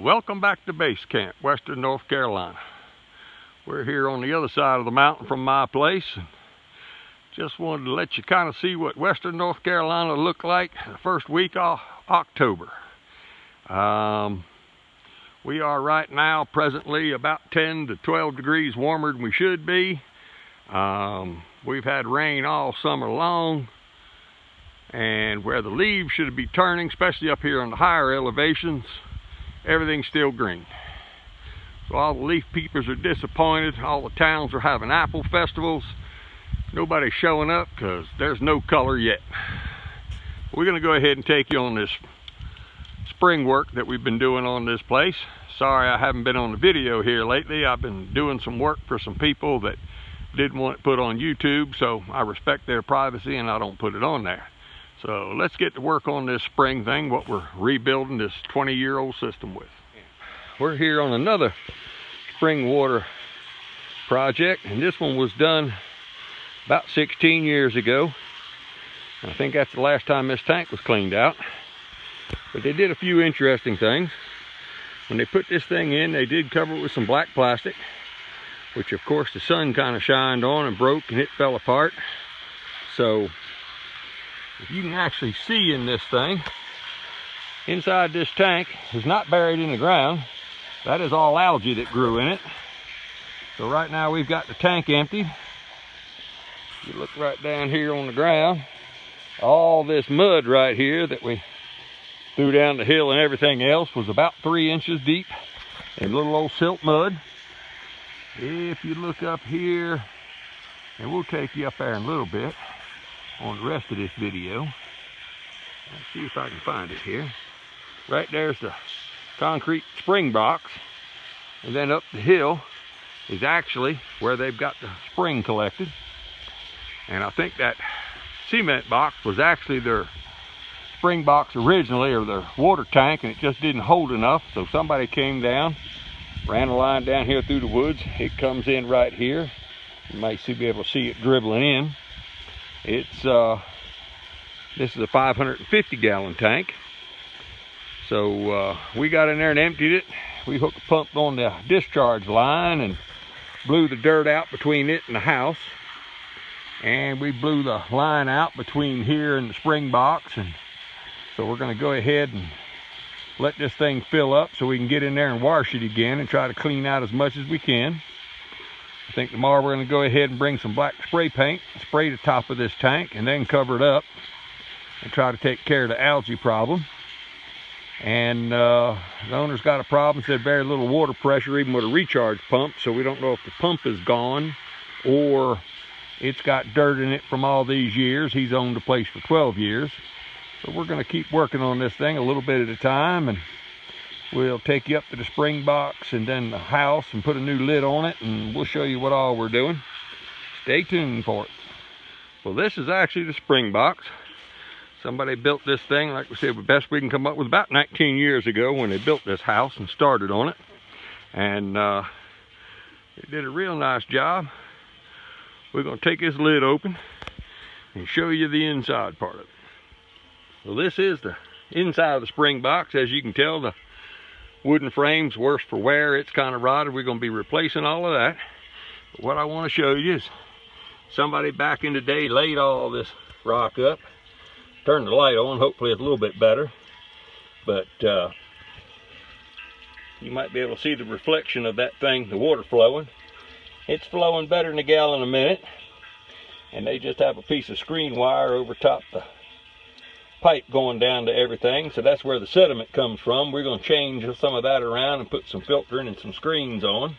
Welcome back to Base Camp, Western North Carolina. We're here on the other side of the mountain from my place. Just wanted to let you kind of see what Western North Carolina looked like the first week of October. We are right now presently about 10 to 12 degrees warmer than we should be. We've had rain all summer long, and where the leaves should be turning, especially up here on the higher elevations, everything's still green. So all the leaf peepers are disappointed. All the towns are having apple festivals. Nobody's showing up because there's no color yet. We're going to go ahead and take you on this spring work that we've been doing on this place. Sorry I haven't been on the video here lately. I've been doing some work for some people that didn't want it put on YouTube, so I respect their privacy and I don't put it on there. So let's get to work on this spring thing, what we're rebuilding this 20-year-old system with. We're here on another spring water project, and this one was done about 16 years ago. I think that's the last time this tank was cleaned out. But they did a few interesting things. When they put this thing in, they did cover it with some black plastic, which of course the sun kind of shined on and broke and it fell apart. So if you can actually see in this thing, inside this tank is not buried in the ground. That is all algae that grew in it. So right now we've got the tank emptied. You look right down here on the ground, all this mud right here that we threw down the hill and everything else was about 3 inches deep in little old silt mud. If you look up here, and we'll take you up there in a little bit on the rest of this video. Let's see if I can find it here. Right there's the concrete spring box, and then up the hill is actually where they've got the spring collected. And I think that cement box was actually their spring box originally, or their water tank, and it just didn't hold enough, so somebody came down, ran a line down here through the woods. It comes in right here. You might be able to see it dribbling in. It's this is a 550-gallon tank. So we got in there and emptied it. We hooked a pump on the discharge line and blew the dirt out between it and the house. And we blew the line out between here and the spring box. And so we're going to go ahead and let this thing fill up so we can get in there and wash it again and try to clean out as much as we can. I think tomorrow we're going to go ahead and bring some black spray paint, spray the top of this tank, and then cover it up and try to take care of the algae problem. And the owner's got a problem, said very little water pressure even with a recharge pump, so we don't know if the pump is gone or it's got dirt in it from all these years. He's owned the place for 12 years. So we're going to keep working on this thing a little bit at a time, and we'll take you up to the spring box and then the house and put a new lid on it, and we'll show you what all we're doing. Stay tuned for it. Well, this is actually the spring box. Somebody built this thing, like we said, the best we can come up with, about 19 years ago when they built this house and started on it. And they did a real nice job. We're going to take this lid open and show you the inside part of it. Well, this is the inside of the spring box. As you can tell, the wooden frame's worse for wear. It's kind of rotted. We're going to be replacing all of that. But what I want to show you is somebody back in the day laid all this rock up. Turned the light on. Hopefully it's a little bit better. But you might be able to see the reflection of that thing, the water flowing. It's flowing better than a gallon a minute. And they just have a piece of screen wire over top the pipe going down to everything. So that's where the sediment comes from. We're going to change some of that around and put some filtering and some screens on.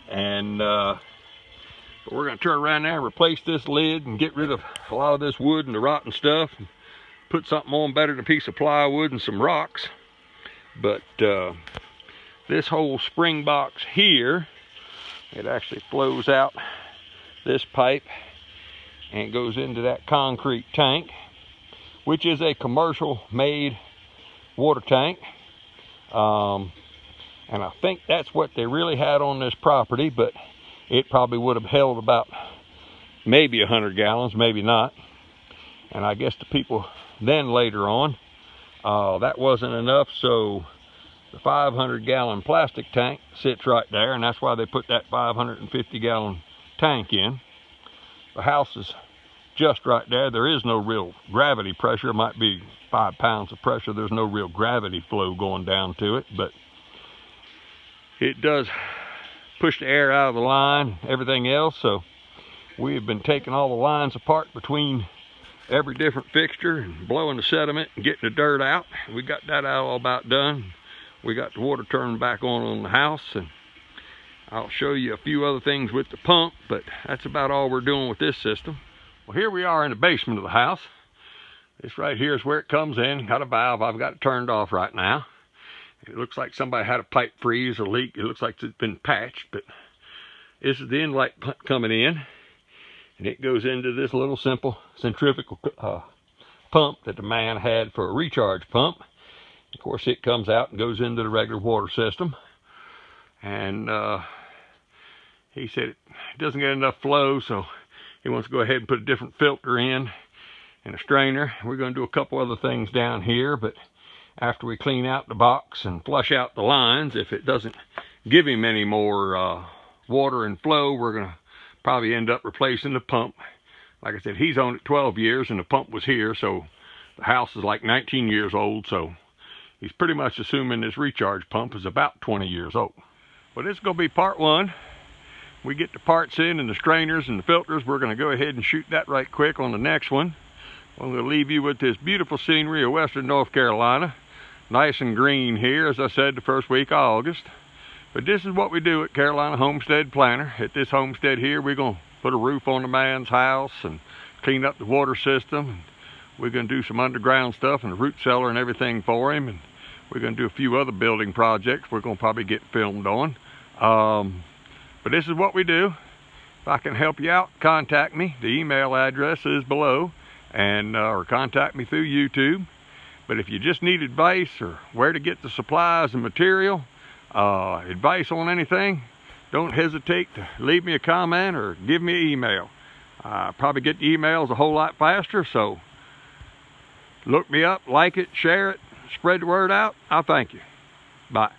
And we're going to turn around there and replace this lid and get rid of a lot of this wood and the rotten stuff. And put something on better than a piece of plywood and some rocks. But this whole spring box here, it actually flows out this pipe and goes into that concrete tank, which is a commercial made water tank. And I think that's what they really had on this property, but it probably would have held about maybe 100 gallons, maybe not. And I guess the people then later on, that wasn't enough, so The 500-gallon plastic tank sits right there, and that's why they put that 550-gallon tank in. The house is just right there. There is no real gravity pressure. It might be 5 pounds of pressure. There's no real gravity flow going down to it, but it does push the air out of the line, everything else. So we have been taking all the lines apart between every different fixture and blowing the sediment and getting the dirt out. We got that out all about done. We got the water turned back on the house, and I'll show you a few other things with the pump, but that's about all we're doing with this system. Well, here we are in the basement of the house. This right here is where it comes in. Got a valve. I've got it turned off right now. It looks like somebody had a pipe freeze or leak. It looks like it's been patched, but this is the inlet coming in, and it goes into this little simple centrifugal pump that the man had for a recharge pump. Of course, it comes out and goes into the regular water system, and he said it doesn't get enough flow, so he wants to go ahead and put a different filter in and a strainer. We're going to do a couple other things down here, but after we clean out the box and flush out the lines, if it doesn't give him any more water and flow, we're going to probably end up replacing the pump. Like I said, he's owned it 12 years and the pump was here, so the house is like 19 years old, so he's pretty much assuming this recharge pump is about 20 years old. But this is going to be part one. We get the parts in and the strainers and the filters. We're going to go ahead and shoot that right quick on the next one. I'm going to leave you with this beautiful scenery of western North Carolina. Nice and green here, as I said, the first week of August. But this is what we do at Carolina Homestead Planner. At this homestead here, we're going to put a roof on the man's house and clean up the water system. We're going to do some underground stuff and the root cellar and everything for him. And we're going to do a few other building projects we're going to probably get filmed on. But this is what we do. If I can help you out, contact me. The email address is below, and or contact me through YouTube. But if you just need advice or where to get the supplies and material, advice on anything, don't hesitate to leave me a comment or give me an email. I probably get the emails a whole lot faster, so look me up, like it, share it, spread the word out. I thank you. Bye.